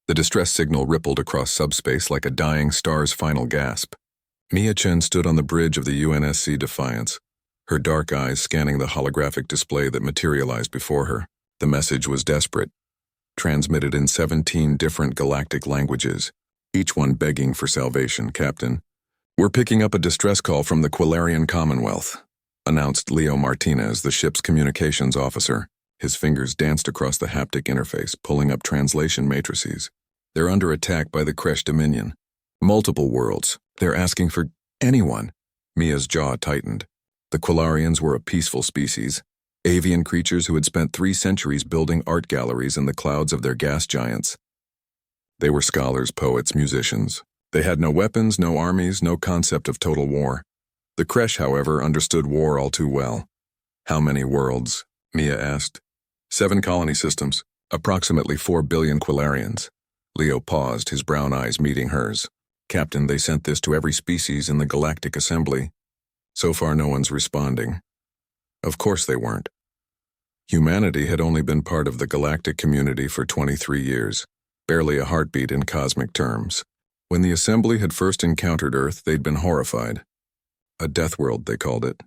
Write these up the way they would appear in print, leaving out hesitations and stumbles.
The distress signal rippled across subspace like a dying star's final gasp. Mia Chen stood on the bridge of the UNSC Defiance, her dark eyes scanning the holographic display that materialized before her. The message was desperate, transmitted in 17 different galactic languages, each one begging for salvation. "Captain, we're picking up a distress call from the Quilarian Commonwealth," announced Leo Martinez, the ship's communications officer. His fingers danced across the haptic interface, pulling up translation matrices. "They're under attack by the Kresh Dominion. Multiple worlds. They're asking for anyone." Mia's jaw tightened. The Quilarians were a peaceful species, avian creatures who had spent 3 centuries building art galleries in the clouds of their gas giants. They were scholars, poets, musicians. They had no weapons, no armies, no concept of total war. The Kresh, however, understood war all too well. "How many worlds?" Mia asked. 7 colony systems, approximately 4 billion Quilarians. Leo paused, his brown eyes meeting hers. "Captain, they sent this to every species in the Galactic Assembly. So far no one's responding." Of course they weren't. Humanity had only been part of the galactic community for 23 years, barely a heartbeat in cosmic terms. When the Assembly had first encountered Earth, they'd been horrified. A Deathworld, they called it.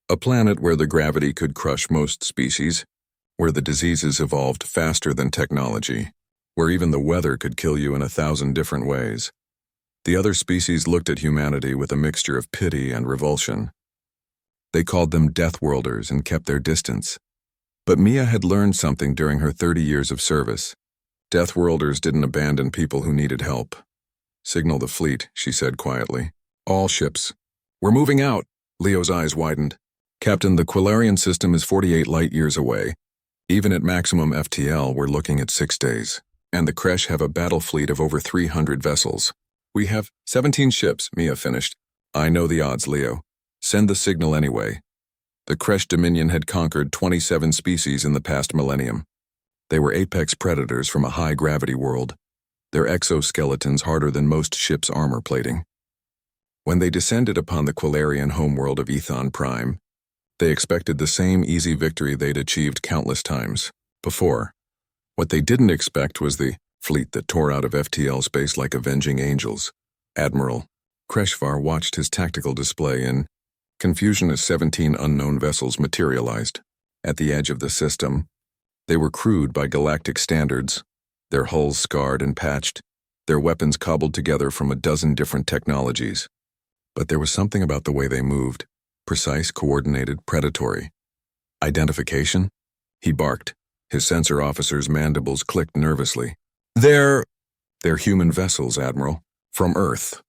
A planet where the gravity could crush most species, where the diseases evolved faster than technology, where even the weather could kill you in 1,000 different ways. The other species looked at humanity with a mixture of pity and revulsion. They called them Deathworlders and kept their distance. But Mia had learned something during her 30 years of service. Deathworlders didn't abandon people who needed help. "Signal the fleet," she said quietly. "All ships. We're moving out." Leo's eyes widened. "Captain, the Quilarian system is 48 light-years away. Even at maximum FTL, we're looking at 6 days. And the Kresh have a battle fleet of over 300 vessels. We have 17 ships," Mia finished. "I know the odds, Leo. Send the signal anyway." The Kresh Dominion had conquered 27 species in the past millennium. They were apex predators from a high-gravity world, their exoskeletons harder than most ships' armor plating. When they descended upon the Quilarian homeworld of Ethon Prime, they expected the same easy victory they'd achieved countless times before. What they didn't expect was the fleet that tore out of FTL space like avenging angels. Admiral Kreshvar watched his tactical display in confusion as 17 unknown vessels materialized. At the edge of the system, they were crude by galactic standards, their hulls scarred and patched, their weapons cobbled together from a dozen different technologies. But there was something about the way they moved, precise, coordinated, predatory. "Identification?" He barked. His sensor officer's mandibles clicked nervously. They're human vessels, Admiral. From Earth."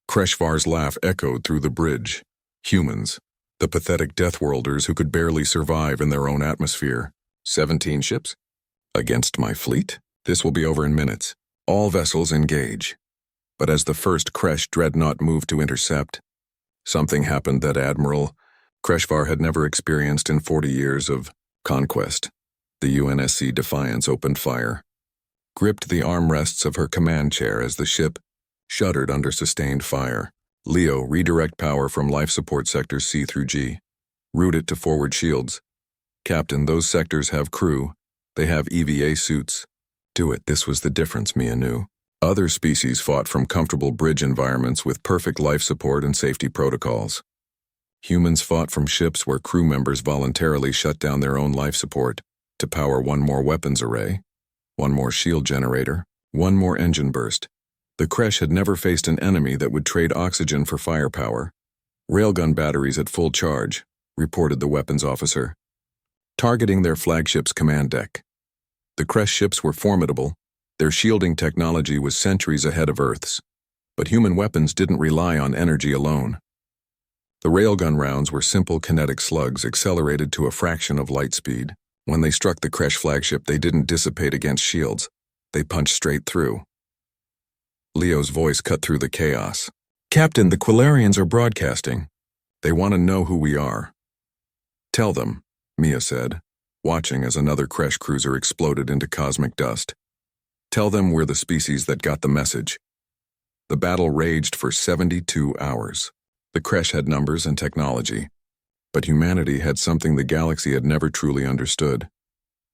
Kreshvar's laugh echoed through the bridge. Humans. The pathetic Deathworlders who could barely survive in their own atmosphere. 17 ships? Against my fleet? This will be over in minutes. All vessels engage. But as the first Kresh dreadnought moved to intercept, something happened that Admiral Kreshvar had never experienced in 40 years of conquest. The UNSC Defiance opened fire, gripped the armrests of her command chair as the ship shuddered under sustained fire. "Leo, redirect power from life support sectors C through G. Route it to forward shields. Captain, those sectors have crew. They have EVA suits." Do it. This was the difference, Mia knew. Other species fought from comfortable bridge environments with perfect life support and safety protocols. Humans fought from ships where crew members voluntarily shut down their own life support to power one more weapons array, one more shield generator, one more engine burst. The Kresh had never faced an enemy that would trade oxygen for firepower. "Railgun batteries at full charge," reported the weapons officer, targeting their flagship's command deck. The Kresh ships were formidable. Their shielding technology was centuries ahead of Earth's. But human weapons didn't rely on energy alone. The railgun rounds were simple kinetic slugs accelerated to a fraction of light speed. When they struck the Kresh flagship, they didn't dissipate against shields. They punched straight through. Leo's voice cut through the chaos. "Captain, the Quilarians are broadcasting. They want to know who we are." "Tell them," Mia said, watching as another Kresh cruiser exploded into cosmic dust. "Tell them we're the species that got the message." The battle raged for 72 hours. The Kresh had numbers and technology, but humanity had something the galaxy had never truly understood: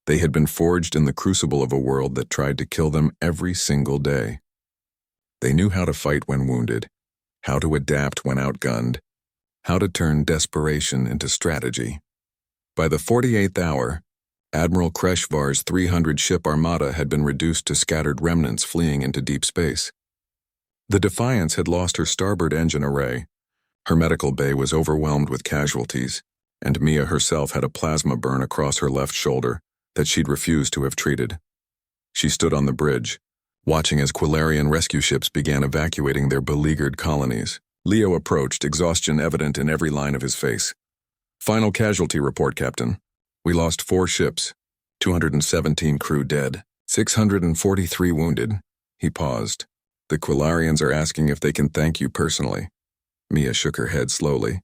They had been forged in the crucible of a world that tried to kill them every single day. They knew how to fight when wounded, how to adapt when outgunned, how to turn desperation into strategy. By the 48th hour, Admiral Kreshvar's 300-ship armada had been reduced to scattered remnants fleeing into deep space. The Defiance had lost her starboard engine array, her medical bay was overwhelmed with casualties, and Mia herself had a plasma burn across her left shoulder that she'd refused to have treated. She stood on the bridge, watching as Quilarian rescue ships began evacuating their beleaguered colonies. Leo approached, exhaustion evident in every line of his face. "Final casualty report, Captain. We lost 4 ships, 217 crew dead, 643 wounded." He paused. "The Quilarians are asking if they can thank you personally." Mia shook her head slowly.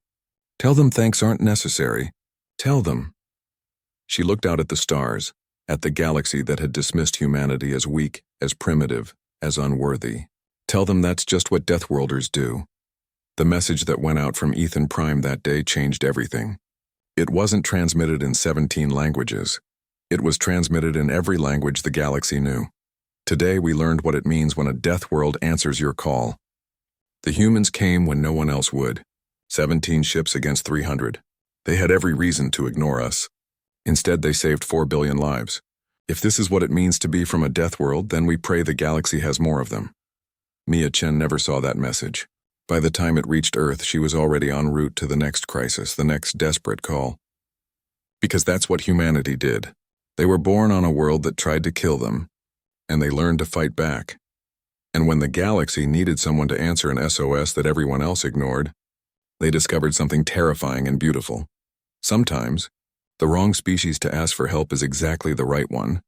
"Tell them thanks aren't necessary. Tell them." She looked out at the stars, at the galaxy that had dismissed humanity as weak, as primitive, as unworthy. Tell them that's just what Deathworlders do. The message that went out from Ethan Prime that day changed everything. It wasn't transmitted in 17 languages. It was transmitted in every language the galaxy knew. Today we learned what it means when a Deathworld answers your call. The humans came when no one else would. 17 ships against 300. They had every reason to ignore us. Instead, they saved 4 billion lives. If this is what it means to be from a Deathworld, then we pray the galaxy has more of them. Mia Chen never saw that message. By the time it reached Earth, she was already en route to the next crisis, the next desperate call. Because that's what humanity did. They were born on a world that tried to kill them, and they learned to fight back. And when the galaxy needed someone to answer an SOS that everyone else ignored, they discovered something terrifying and beautiful. Sometimes, the wrong species to ask for help is exactly the right one.